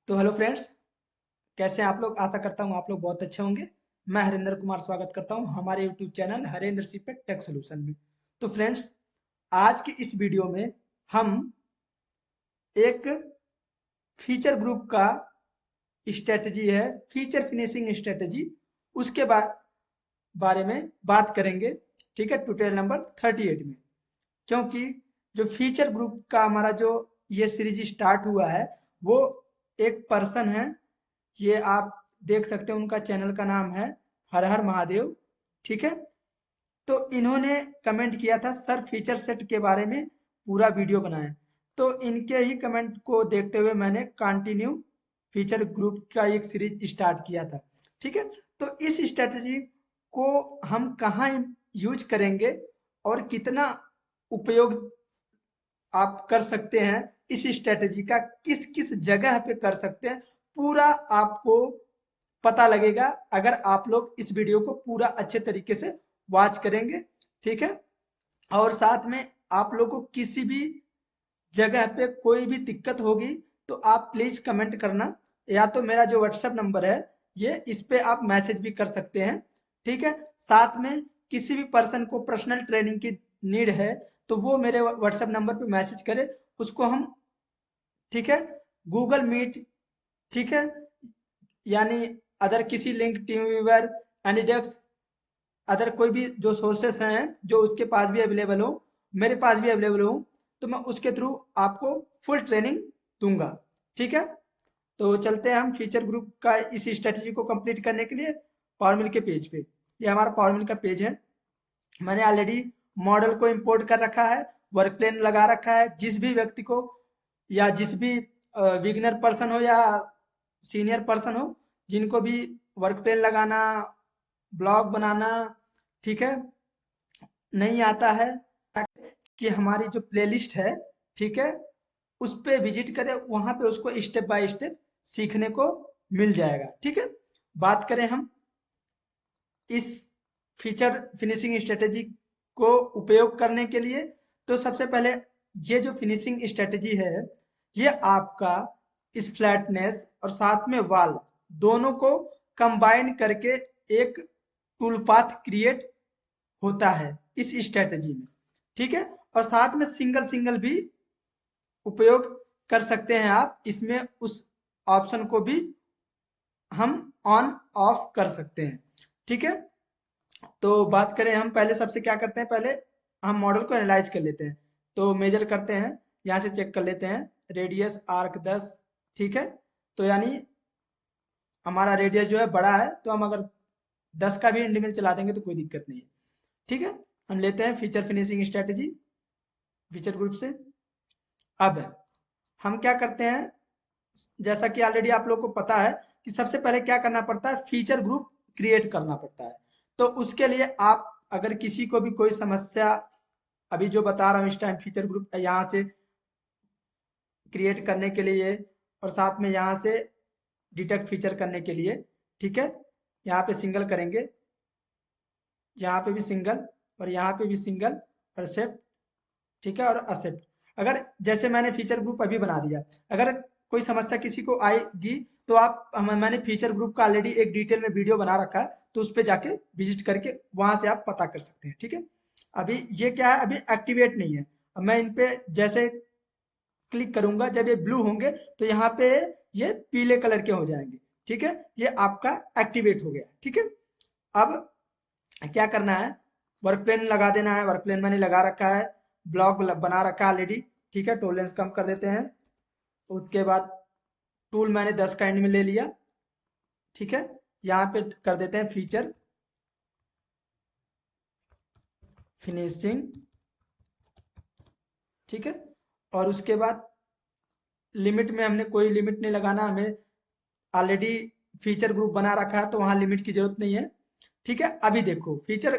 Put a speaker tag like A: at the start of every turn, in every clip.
A: तो hello friends, कैसे हैं आप लोग। आशा करता हूँ आप लोग बहुत अच्छे होंगे। मैं हरेंद्र कुमार स्वागत करता हूँ हमारे यूट्यूब चैनल हरेंद्र सी पे टेक सोल्यूशन में। तो फ्रेंड्स, आज की इस वीडियो में हम एक फीचर ग्रुप का स्ट्रेटजी है, फीचर फिनिशिंग स्ट्रेटजी, उसके बारे में बात करेंगे। ठीक है, ट्यूटोरियल नंबर 38 में। क्योंकि जो फीचर ग्रुप का हमारा जो ये सीरीज स्टार्ट हुआ है, वो एक पर्सन है। ये आप देख सकते हैं, उनका चैनल का नाम है हर हर महादेव। ठीक है, तो इन्होंने कमेंट किया था सर फीचर सेट के बारे में पूरा वीडियो बनाएं। तो इनके ही कमेंट को देखते हुए मैंने कंटिन्यू फीचर ग्रुप का एक सीरीज स्टार्ट किया था। ठीक है, तो इस स्ट्रेटजी को हम कहाँ यूज करेंगे और कितना उपयोग आप कर सकते हैं, इस स्ट्रेटजी का किस किस जगह पे कर सकते हैं, पूरा आपको पता लगेगा अगर आप लोग इस वीडियो को पूरा अच्छे तरीके से वॉच करेंगे। ठीक है, और साथ में आप लोग को किसी भी जगह पे कोई भी दिक्कत होगी तो आप प्लीज कमेंट करना, या तो मेरा जो व्हाट्सएप नंबर है ये, इस पे आप मैसेज भी कर सकते हैं। ठीक है, साथ में किसी भी पर्सन को पर्सनल ट्रेनिंग की नीड है तो वो मेरे व्हाट्सएप नंबर पे मैसेज करे, उसको हम, ठीक है, गूगल मीट, ठीक है, यानी अदर किसी लिंक टीमवीवर, एनीडेक्स, अदर कोई भी जो सोर्सेस हैं जो उसके पास भी अवेलेबल हो, मेरे पास भी अवेलेबल हो, तो मैं उसके थ्रू आपको फुल ट्रेनिंग दूंगा। ठीक है, तो चलते हैं हम फीचर ग्रुप का इस स्ट्रेटजी को कंप्लीट करने के लिए पावर मिल के पेज पे। ये हमारा पावर मिल का पेज है। मैंने ऑलरेडी मॉडल को इंपोर्ट कर रखा है, वर्क प्लेन लगा रखा है। जिस भी व्यक्ति को या जिस भी बिगिनर पर्सन हो या सीनियर पर्सन हो, जिनको भी वर्क प्लेन लगाना, ब्लॉग बनाना, ठीक है, नहीं आता है, कि हमारी जो प्लेलिस्ट है, ठीक है, उस पे विजिट करें, वहां पे उसको स्टेप बाय स्टेप सीखने को मिल जाएगा। ठीक है, बात करें हम इस फीचर फिनिशिंग स्ट्रेटेजी को उपयोग करने के लिए, तो सबसे पहले ये जो फिनिशिंग स्ट्रेटेजी है, ये आपका इस फ्लैटनेस और साथ में वाल दोनों को कंबाइन करके एक टूल पाथ क्रिएट होता है इस स्ट्रेटेजी में। ठीक है, और साथ में सिंगल सिंगल भी उपयोग कर सकते हैं आप इसमें, उस ऑप्शन को भी हम ऑन ऑफ कर सकते हैं। ठीक है, तो बात करें हम, पहले सबसे क्या करते हैं, पहले हम मॉडल को एनालाइज कर लेते हैं। तो मेजर करते हैं, यहाँ से चेक कर लेते हैं, रेडियस आर्क 10। ठीक है, तो यानी हमारा रेडियस जो है बड़ा है, तो हम अगर 10 का भी इंडिविजुअल चला देंगे तो कोई दिक्कत नहीं है। ठीक है, हम लेते हैं feature finishing strategy feature group से। अब हम क्या करते हैं, जैसा कि ऑलरेडी आप लोग को पता है कि सबसे पहले क्या करना पड़ता है, फीचर ग्रुप क्रिएट करना पड़ता है। तो उसके लिए आप अगर किसी को भी कोई समस्या, अभी जो बता रहा हूँ इस टाइम फीचर ग्रुप यहाँ से क्रिएट करने के लिए, और साथ में यहाँ से डिटेक्ट फीचर करने के लिए, ठीक है, यहाँ पे सिंगल करेंगे, यहाँ पे भी सिंगल, और यहाँ पे भी सिंगल, और एक्सेप्ट, ठीक है, और एक्सेप्ट। अगर जैसे मैंने फीचर ग्रुप अभी बना दिया, अगर कोई समस्या किसी को आएगी तो आप मैंने फीचर ग्रुप का ऑलरेडी एक डिटेल में वीडियो बना रखा है, तो उस पर जाके विजिट करके वहां से आप पता कर सकते हैं। ठीक है, अभी ये क्या है, अभी एक्टिवेट नहीं है। अब मैं इन पे जैसे क्लिक करूंगा, जब ये ब्लू होंगे तो यहाँ पे ये पीले कलर के हो जाएंगे। ठीक है, ये आपका एक्टिवेट हो गया। ठीक है, अब क्या करना है, वर्क प्लेन लगा देना है। वर्क प्लेन मैंने लगा रखा है, ब्लॉक बना रखा है ऑलरेडी। ठीक है, टॉलरेंस कम कर देते हैं। उसके बाद टूल मैंने 10 का एंड में ले लिया। ठीक है, यहाँ पे कर देते हैं फीचर फिनिशिंग। ठीक है, और उसके बाद लिमिट में हमने कोई लिमिट नहीं लगाना, हमें ऑलरेडी फीचर ग्रुप बना रखा है तो वहां लिमिट की जरूरत नहीं है। ठीक है, अभी देखो फीचर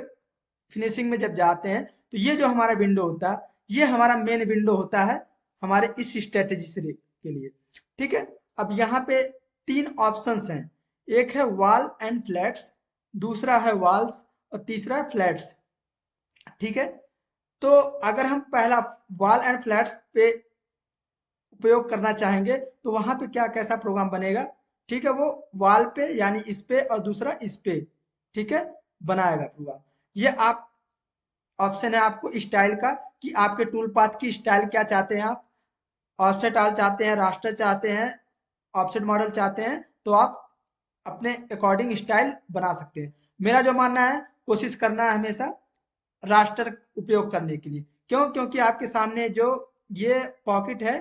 A: फिनिशिंग में जब जाते हैं तो ये जो हमारा विंडो होता है, ये हमारा मेन विंडो होता है हमारे इस स्ट्रेटेजी से के लिए। ठीक है, अब यहाँ पे तीन ऑप्शंस हैं, एक है वॉल एंड फ्लैट्स, दूसरा है वॉल्स, और तीसरा है फ्लैट्स। ठीक है, तो अगर हम पहला वॉल एंड फ्लैट्स पे उपयोग करना चाहेंगे तो वहां पे क्या कैसा प्रोग्राम बनेगा, ठीक है, वो वॉल पे यानी इस पे और दूसरा इस पे, ठीक है, बनाएगा प्रोग्राम। ये आप ऑप्शन है आपको स्टाइल का कि आपके टूल पाथ की स्टाइल क्या चाहते हैं आप, ऑफसेट ऑल चाहते हैं, रास्टर चाहते हैं, ऑफसेट मॉडल चाहते हैं, तो आप अपने अकॉर्डिंग स्टाइल बना सकते हैं। मेरा जो मानना है, कोशिश करना है हमेशा रास्टर उपयोग करने के लिए। क्यों? क्योंकि आपके सामने जो ये पॉकेट है,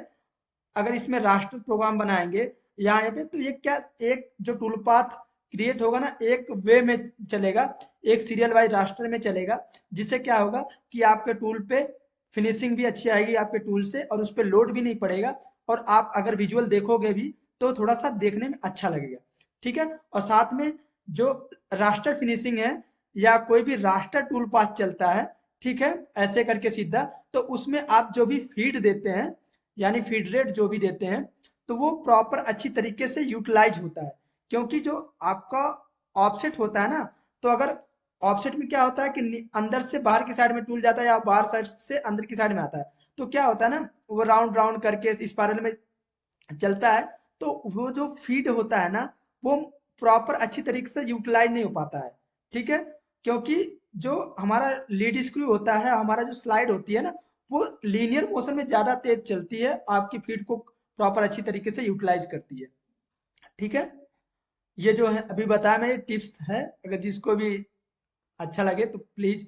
A: अगर इसमें रास्टर प्रोग्राम बनाएंगे यहाँ पे, तो ये क्या, एक जो टूल पाथ क्रिएट होगा ना, एक वे में चलेगा, एक सीरियल वाइज रास्टर में चलेगा, जिससे क्या होगा कि आपके टूल पे फिनिशिंग भी अच्छी आएगी आपके टूल से, और उस पर लोड भी नहीं पड़ेगा, और आप अगर विजुअल देखोगे भी तो थोड़ा सा देखने में अच्छा लगेगा, ठीक है। और साथ में जो रास्टर फिनिशिंग है या कोई भी रास्टर टूल पाथ चलता है, ठीक है, ऐसे करके सीधा, तो उसमें आप जो भी फीड देते हैं, यानी फीड रेट जो भी देते हैं, तो वो प्रॉपर अच्छी तरीके से यूटिलाइज होता है। क्योंकि जो आपका ऑफसेट होता है ना, तो अगर ऑफसेट में क्या होता है कि अंदर से बाहर की साइड में टूल जाता है या बाहर साइड से अंदर की साइड में आता है, तो क्या होता है ना, वो राउंड राउंड करके स्पाइरल में चलता है, तो वो जो फीड होता है ना, वो प्रॉपर अच्छी तरीके से यूटिलाइज नहीं हो पाता है, ठीक है। क्योंकि जो हमारा लीड स्क्रू होता है, हमारा जो स्लाइड होती है ना, वो लीनियर मोशन में ज्यादा तेज चलती है, आपकी फीड को प्रॉपर अच्छी तरीके से यूटिलाइज करती है, ठीक है। ये जो है अभी बताया मैं, टिप्स है, अगर जिसको भी अच्छा लगे तो प्लीज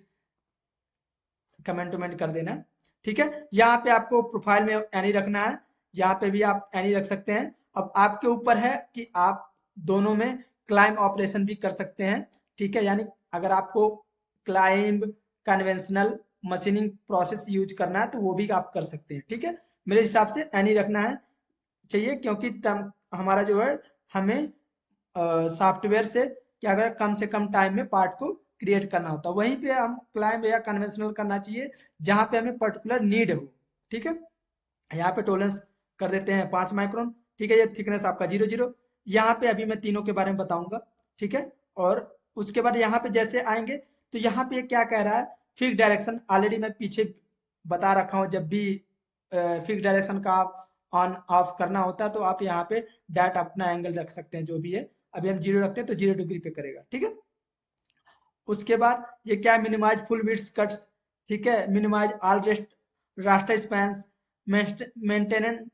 A: कमेंट वमेंट कर देना, ठीक है। यहाँ पे आपको प्रोफाइल में एनी रखना है, यहाँ पे भी आप एनी रख सकते हैं। अब आपके ऊपर है कि आप दोनों में क्लाइम ऑपरेशन भी कर सकते हैं, ठीक है। यानी अगर आपको climb, conventional machining process use करना है तो वो भी आप कर सकते हैं, ठीक है। मेरे हिसाब से एनी रखना है चाहिए, क्योंकि हमारा जो है, हमें सॉफ्टवेयर से क्या करें, कम से कम टाइम में पार्ट को क्रिएट करना होता है। वहीं पे हम क्लाइंब या कन्वेंशनल करना चाहिए जहां पे हमें पर्टिकुलर नीड हो, ठीक है। यहाँ पे टोलेंस कर देते हैं 5 माइक्रोन, ठीक है। ये थिकनेस आपका 0 0। यहाँ पे अभी मैं तीनों के बारे में बताऊंगा, ठीक है। और उसके बाद यहाँ पे जैसे आएंगे, तो यहाँ पे क्या कह रहा है, फिक्स डायरेक्शन ऑलरेडी मैं पीछे बता रखा हूँ। जब भी फिक्स डायरेक्शन का आप ऑन ऑफ करना होता है, तो आप यहाँ पे डायरेक्ट अपना एंगल रख सकते हैं जो भी है। अभी हम 0 रखते हैं तो 0 डिग्री पे करेगा, ठीक है। उसके बाद ये क्या, मिनिमाइज फुल विड्थ कट्स, ठीक है, minimise all rest raster spans, maintenance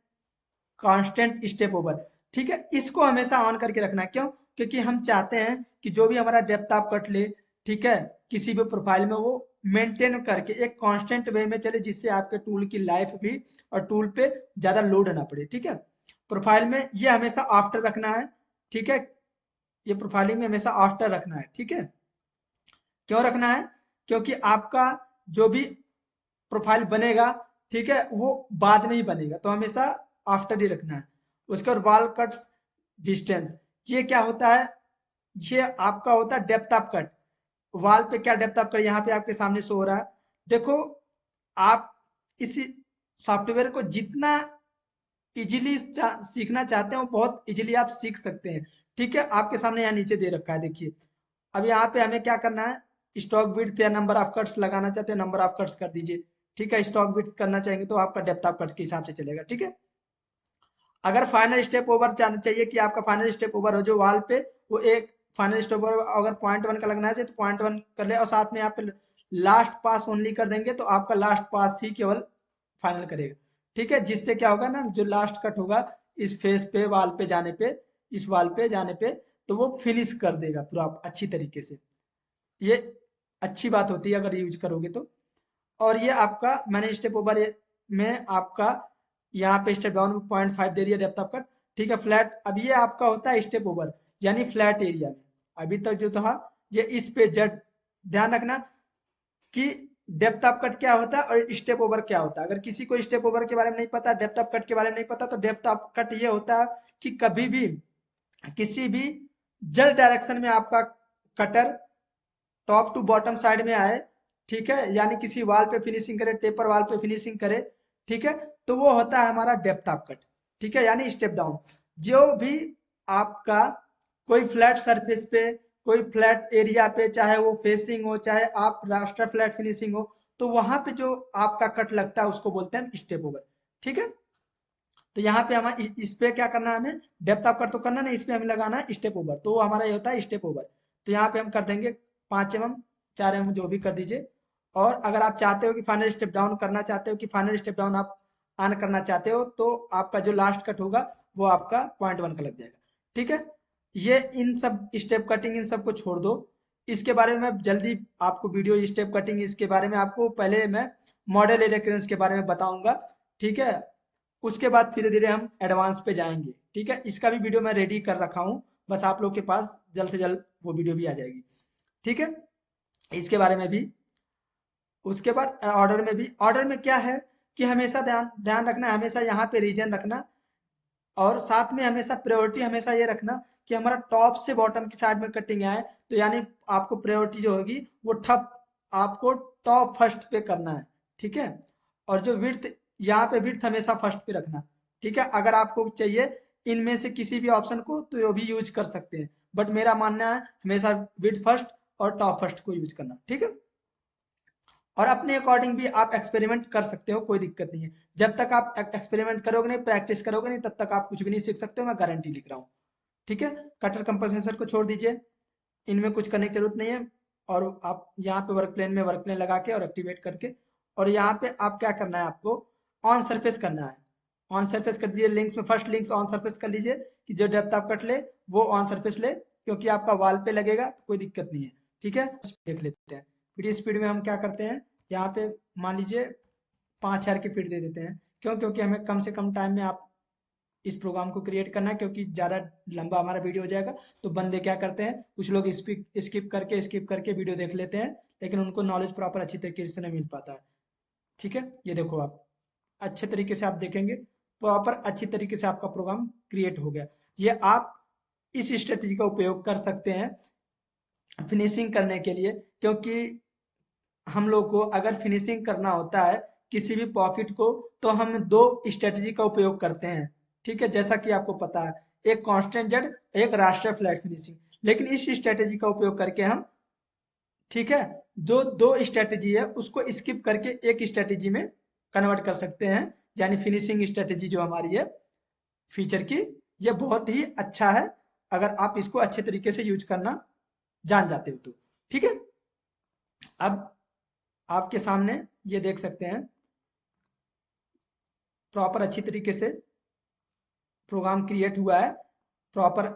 A: constant step over, ठीक है। इसको हमेशा ऑन करके रखना है। क्यों? क्योंकि हम चाहते हैं कि जो भी हमारा डेप्थ ऑफ कट ले, ठीक है, किसी भी प्रोफाइल में, वो मेंटेन करके एक कांस्टेंट वे में चले, जिससे आपके टूल की लाइफ भी और टूल पे ज्यादा लोड ना पड़े, ठीक है। प्रोफाइल में ये हमेशा आफ्टर रखना है, ठीक है। ये प्रोफाइलिंग में हमेशा आफ्टर रखना है, ठीक है। क्यों रखना है? क्योंकि आपका जो भी प्रोफाइल बनेगा, ठीक है, वो बाद में ही बनेगा, तो हमेशा आफ्टर ही रखना है। उसके बाद वॉल कट्स डिस्टेंस, ये क्या होता है, ये आपका होता है डेप्थ ऑफ कट। वॉल पे क्या डेप्थ ऑफ कट, यहाँ पे आपके सामने शो हो रहा है, देखो। आप इस सॉफ्टवेयर को जितना इजीली सीखना चाहते हो, बहुत इजीली आप सीख सकते हैं, ठीक है। आपके सामने यहाँ नीचे दे रखा है, देखिए। अब यहाँ पे हमें क्या करना है, स्टॉक विड्थ या नंबर ऑफ कट्स लगाना चाहते हैं, नंबर ऑफ कट्स कर दीजिए, ठीक है। स्टॉक विड्थ करना चाहेंगे तो आपका डेप्थ ऑफ कट के हिसाब से चलेगा, ठीक है। अगर फाइनल स्टेप ओवर चाहिए कि आपका फाइनल स्टेप ओवर हो जो वॉल पे, वो एक फाइनल स्टेप ओवर अगर .1 का लगना है तो .1 कर ले, और साथ में आप लास्ट पास ओनली कर देंगे तो आपका लास्ट पास ही केवल फाइनल करेगा, ठीक है। जिससे क्या होगा ना, जो लास्ट कट होगा इस फेस पे, वाल पे जाने पे, इस वाल पे जाने पे, तो वो फिनिश कर देगा पूरा अच्छी तरीके से। ये अच्छी बात होती है अगर यूज करोगे तो। और ये आपका मैंने स्टेप ओवर में आपका यहाँ पे स्टेप डाउन 0.5 दे दिया डेप्थ ऑफ कट, ठीक है, फ्लैट। अब ये आपका होता है स्टेप ओवर, यानी फ्लैट एरिया में। अभी तक जो था ये इस पे जेड, ध्यान रखना कि डेप्थ ऑफ कट क्या होता है और स्टेप ओवर क्या होता है। अगर किसी को स्टेप ओवर के बारे में नहीं पता, डेप्थ ऑफ कट के बारे में नहीं पता, तो डेप्थ ऑफ कट ये होता है कि कभी भी किसी भी जल डायरेक्शन में आपका cutter top to bottom side में आए, ठीक है, यानी किसी वाल पे फिनिशिंग करे, टेपर वाल पे फिनिशिंग करे, ठीक है, तो वो होता है हमारा डेप्थ ऑफ कट, ठीक है, यानी स्टेप डाउन। जो भी आपका कोई फ्लैट सरफेस पे, कोई फ्लैट एरिया पे, चाहे वो फेसिंग हो, चाहे आप रास्टर फ्लैट फिनिशिंग हो, तो वहां पे जो आपका कट लगता है उसको बोलते हैं स्टेप ओवर, ठीक है। तो यहाँ पे हमें इस पे क्या करना है, हमें डेप्थ ऑफ कट तो करना नहीं, इस पे हमें लगाना है स्टेप ओवर। तो हमारा ये होता है स्टेप ओवर। तो यहाँ पे हम कर देंगे 5 mm, 4 mm जो भी कर दीजिए। और अगर आप चाहते हो कि फाइनल स्टेप डाउन करना चाहते हो, कि फाइनल स्टेप डाउन आप ऑन करना चाहते हो, तो आपका जो लास्ट कट होगा वो आपका 0.1 का लग जाएगा। ठीक है, ये इन सब स्टेप कटिंग इन सब को छोड़ दो। इसके बारे में मैं जल्दी आपको वीडियो स्टेप कटिंग इसके बारे में आपको पहले मैं मॉडल रेकरेंस के बारे में बताऊंगा। ठीक है, उसके बाद धीरे धीरे हम एडवांस पे जाएंगे। ठीक है, इसका भी वीडियो मैं रेडी कर रखा हूँ, बस आप लोग के पास जल्द से जल्द वो वीडियो भी आ जाएगी। ठीक है, इसके बारे में भी। उसके बाद ऑर्डर में भी, ऑर्डर में क्या है कि हमेशा ध्यान ध्यान रखना, हमेशा यहाँ पे रीजन रखना, और साथ में हमेशा प्रायोरिटी हमेशा ये रखना कि हमारा टॉप से बॉटम की साइड में कटिंग आए। तो यानी आपको प्रायोरिटी जो होगी वो ठप आपको टॉप फर्स्ट पे करना है। ठीक है, और जो विड्थ, यहाँ पे विड्थ हमेशा फर्स्ट पे रखना। ठीक है, अगर आपको चाहिए इनमें से किसी भी ऑप्शन को तो वो भी यूज कर सकते हैं, बट मेरा मानना है हमेशा विड्थ फर्स्ट और टॉप फर्स्ट को यूज करना। ठीक है, और अपने अकॉर्डिंग भी आप एक्सपेरिमेंट कर सकते हो, कोई दिक्कत नहीं है। जब तक आप एक्सपेरिमेंट करोगे नहीं, प्रैक्टिस करोगे नहीं, तब तक आप कुछ भी नहीं सीख सकते हो, मैं गारंटी लिख रहा हूँ। ठीक है, कटर कंपनसेशन को छोड़ दीजिए, इनमें कुछ करने की जरूरत नहीं है। और आप यहाँ पे वर्क प्लेन में वर्क प्लेन लगा के और एक्टिवेट करके, और यहाँ पे आप क्या करना है, आपको ऑन सरफेस करना है। ऑन सरफेस कर दीजिए, लिंक्स में फर्स्ट लिंक्स ऑन सरफेस कर लीजिए कि जो डेप्थ आप कट ले वो ऑन सरफेस ले, क्योंकि आपका वाल पे लगेगा तो कोई दिक्कत नहीं है। ठीक है, देख लेते हैं फिर स्पीड में हम क्या करते हैं। यहाँ पे मान लीजिए 5,000 की फीट दे देते हैं। क्यों? क्योंकि हमें कम से कम टाइम में आप इस प्रोग्राम को क्रिएट करना है, क्योंकि ज़्यादा लंबा हमारा वीडियो हो जाएगा। तो बंदे क्या करते हैं, कुछ लोग स्किप करके वीडियो देख लेते हैं, लेकिन उनको नॉलेज प्रॉपर अच्छी तरीके से नहीं मिल पाता है। ठीक है, ये देखो आप अच्छे तरीके से आप देखेंगे, प्रॉपर अच्छी तरीके से आपका प्रोग्राम क्रिएट हो गया। ये आप इस स्ट्रेटजी का उपयोग कर सकते हैं फिनिशिंग करने के लिए, क्योंकि हम लोग को अगर फिनिशिंग करना होता है किसी भी पॉकेट को, तो हम दो स्ट्रेटजी का उपयोग करते हैं। ठीक है, जैसा कि आपको पता है, एक कांस्टेंट जेड, एक रास्टर फ्लैट फिनिशिंग। लेकिन इस स्ट्रेटजी का उपयोग करके हम, ठीक है, जो दो स्ट्रेटजी है उसको स्किप करके एक स्ट्रेटजी में कन्वर्ट कर सकते हैं। यानी फिनिशिंग स्ट्रेटजी जो हमारी है फीचर की, ये बहुत ही अच्छा है अगर आप इसको अच्छे तरीके से यूज करना जान जाते हो तो। ठीक है, अब आपके सामने ये देख सकते हैं प्रॉपर अच्छी तरीके से प्रोग्राम क्रिएट हुआ है, प्रॉपर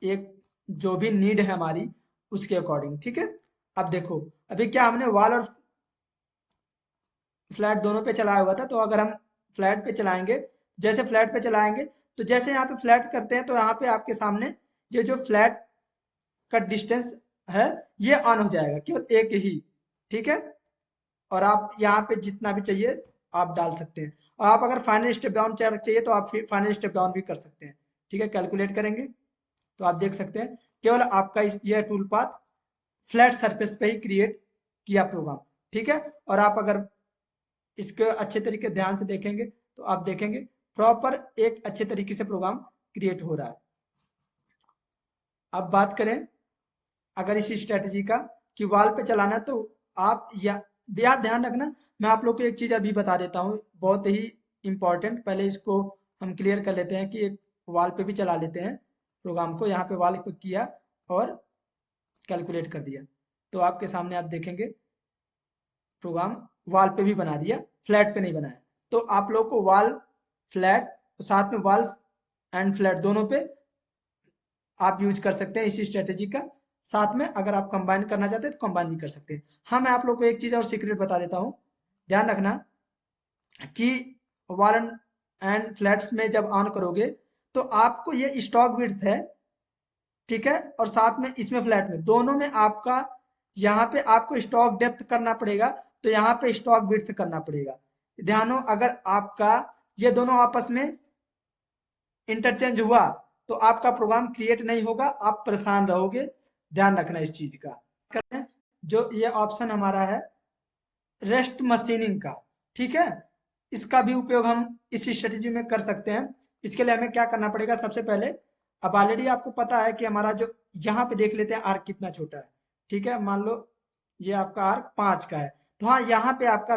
A: एक जो भी नीड है हमारी उसके अकॉर्डिंग। ठीक है, अब देखो अभी क्या हमने वॉल और फ्लैट दोनों पे चलाया हुआ था, तो अगर हम फ्लैट पे चलाएंगे, जैसे फ्लैट पे चलाएंगे, तो जैसे यहाँ पे फ्लैट करते हैं तो यहाँ पे आपके सामने ये जो फ्लैट का डिस्टेंस है ये ऑन हो जाएगा, केवल एक ही। ठीक है, और आप यहाँ पे जितना भी चाहिए आप डाल सकते हैं। और आप अगर फाइनल स्टेप डाउन चाहिए तो आप फाइनल स्टेप डाउन भी कर सकते हैं। ठीक है, कैलकुलेट करेंगे तो आप देख सकते हैं केवल आपका यह टूल पाथ फ्लैट सरफेस पे ही क्रिएट किया प्रोग्राम। ठीक है, और आप अगर इसके अच्छे तरीके ध्यान से देखेंगे तो आप देखेंगे प्रॉपर एक अच्छे तरीके से प्रोग्राम क्रिएट हो रहा है। अब बात करें अगर इसी स्ट्रेटजी का कि वॉल पे चलाना है, तो आप या ध्यान रखना, मैं आप लोग को एक चीज अभी बता देता हूँ बहुत ही इंपॉर्टेंट। पहले इसको हम क्लियर कर लेते हैं कि एक वॉल पे भी चला लेते हैं प्रोग्राम को। यहाँ पे वॉल पे किया और कैलकुलेट कर दिया, तो आपके सामने आप देखेंगे प्रोग्राम वॉल पे भी बना दिया, फ्लैट पे नहीं बनाया। तो आप लोग को वॉल फ्लैट, साथ में वॉल एंड फ्लैट दोनों पे आप यूज कर सकते हैं इसी स्ट्रेटेजी का। साथ में अगर आप कंबाइन करना चाहते हैं तो कंबाइन भी कर सकते हैं। हाँ, मैं आप लोग को एक चीज और सीक्रेट बता देता हूँ, ध्यान रखना कि वॉल एंड फ्लैट्स में जब ऑन करोगे तो आपको ये स्टॉक विड्थ है, ठीक है, और साथ में इसमें फ्लैट में दोनों में आपका यहाँ पे आपको स्टॉक डेप्थ करना पड़ेगा, तो यहाँ पे स्टॉक विड्थ करना पड़ेगा। ध्यान हो, अगर आपका ये दोनों आपस में इंटरचेंज हुआ तो आपका प्रोग्राम क्रिएट नहीं होगा, आप परेशान रहोगे। ध्यान रखना इस चीज का। करें जो ये ऑप्शन हमारा है रेस्ट मशीनिंग का, ठीक है, इसका भी उपयोग हम इस स्ट्रेटेजी में कर सकते हैं। इसके लिए हमें क्या करना पड़ेगा, सबसे पहले अब ऑलरेडी आपको पता है कि हमारा जो यहाँ पे देख लेते हैं आर्क कितना छोटा है। ठीक है, मान लो ये आपका आर्क 5 का है, तो हाँ यहाँ पे आपका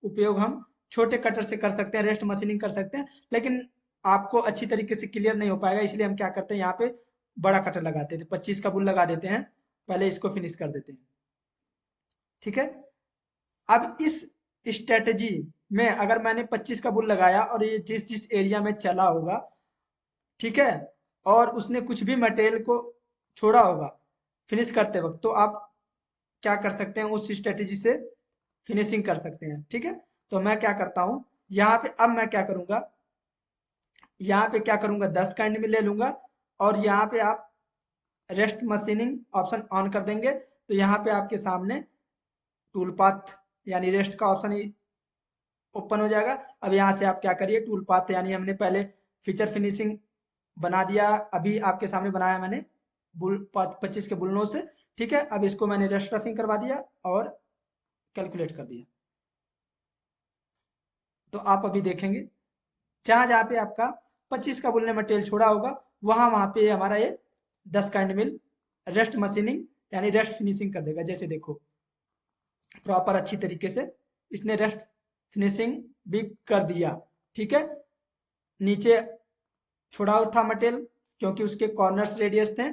A: उपयोग हम छोटे कटर से कर सकते हैं, रेस्ट मशीनिंग कर सकते हैं, लेकिन आपको अच्छी तरीके से क्लियर नहीं हो पाएगा, इसलिए हम क्या करते हैं यहाँ पे बड़ा कटर लगाते थे, 25 का बुल लगा देते हैं, पहले इसको फिनिश कर देते हैं। ठीक है, अब इस स्ट्रेटेजी में अगर मैंने 25 का बुल लगाया और ये जिस जिस एरिया में चला होगा, ठीक है, और उसने कुछ भी मटेरियल को छोड़ा होगा फिनिश करते वक्त, तो आप क्या कर सकते हैं, उस स्ट्रेटेजी से फिनिशिंग कर सकते हैं। ठीक है, तो मैं क्या करता हूं यहाँ पे, अब मैं क्या करूंगा, यहाँ पे क्या करूंगा, 10 का एंड में ले लूंगा, और यहाँ पे आप रेस्ट मशीनिंग ऑप्शन ऑन कर देंगे, तो यहाँ पे आपके सामने टूल पाथ यानी रेस्ट का ऑप्शन ओपन हो जाएगा। अब यहाँ से आप क्या करिए, टूल पाथ यानी हमने पहले फीचर फिनिशिंग बना दिया, अभी आपके सामने बनाया मैंने बुल 25 के बुलनों से। ठीक है, अब इसको मैंने रेस्ट रफिंग करवा दिया और कैलकुलेट कर दिया, तो आप अभी देखेंगे जहां जहां पे आपका 25 का बुल ने मटेरियल छोड़ा होगा, वहां वहां पे हमारा ये 10 का एंड मिल रेस्ट मशीनिंग यानी रेस्ट फिनिशिंग कर देगा। जैसे देखो प्रॉपर अच्छी तरीके से इसने रेस्ट फिनिशिंग भी कर दिया। ठीक है, नीचे छोड़ा हुआ था मटेरियल, क्योंकि उसके कॉर्नर्स रेडियस थे,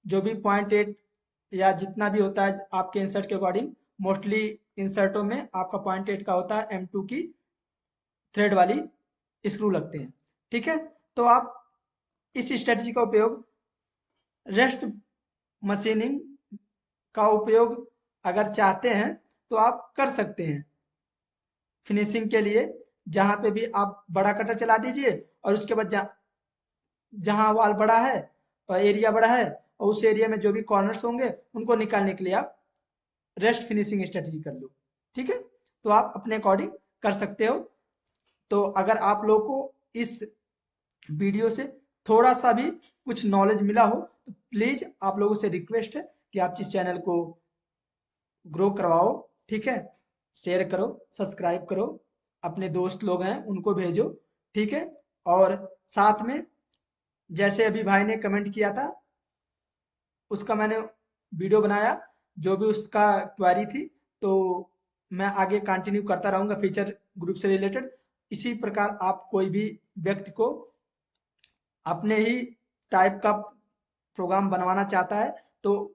A: जो भी 0.8 या जितना भी होता है आपके इंसर्ट के अकॉर्डिंग, मोस्टली इंसर्टों में आपका 0.8 का होता है, M2 की थ्रेड वाली स्क्रू लगते हैं। ठीक है, तो आप इस स्ट्रेटजी का उपयोग रेस्ट मशीनिंग का उपयोग अगर चाहते हैं तो आप कर सकते हैं फिनिशिंग के लिए। जहां पे भी आप बड़ा कटर चला दीजिए, और उसके बाद जहां वाल बड़ा है और एरिया बड़ा है, और उस एरिया में जो भी कॉर्नर्स होंगे उनको निकालने के लिए आप रेस्ट फिनिशिंग स्ट्रेटजी कर लो। ठीक है, तो आप अपने अकॉर्डिंग कर सकते हो। तो अगर आप लोगों को इस वीडियो से थोड़ा सा भी कुछ नॉलेज मिला हो, तो प्लीज आप लोगों से रिक्वेस्ट है कि आप इस चैनल को ग्रो करवाओ। ठीक है, शेयर करो, सब्सक्राइब करो, अपने दोस्त लोग हैं उनको भेजो। ठीक है, और साथ में जैसे अभी भाई ने कमेंट किया था, उसका मैंने वीडियो बनाया, जो भी उसका क्वेरी थी, तो मैं आगे कंटिन्यू करता रहूंगा फीचर ग्रुप से रिलेटेड। इसी प्रकार आप कोई भी व्यक्ति को अपने ही टाइप का प्रोग्राम बनवाना चाहता है, तो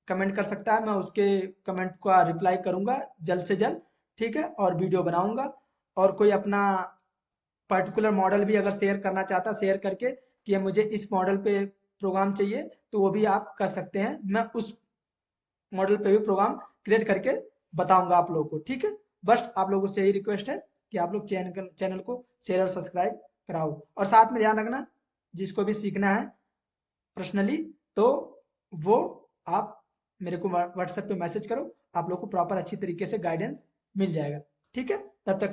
A: कमेंट कर सकता है, मैं उसके कमेंट का रिप्लाई करूंगा जल्द से जल्द। ठीक है, और वीडियो बनाऊंगा, और कोई अपना पर्टिकुलर मॉडल भी अगर शेयर करना चाहता है, शेयर करके कि मुझे इस मॉडल पे प्रोग्राम चाहिए, तो वो भी आप कर सकते हैं, मैं उस मॉडल पे भी प्रोग्राम क्रिएट करके बताऊंगा आप लोगों को। ठीक है, बस आप लोगों से यही रिक्वेस्ट है कि आप लोग चैनल को शेयर और सब्सक्राइब कराओ, और साथ में ध्यान रखना, जिसको भी सीखना है पर्सनली, तो वो आप मेरे को व्हाट्सएप पे मैसेज करो, आप लोग को प्रॉपर अच्छी तरीके से गाइडेंस मिल जाएगा। ठीक है, तब तक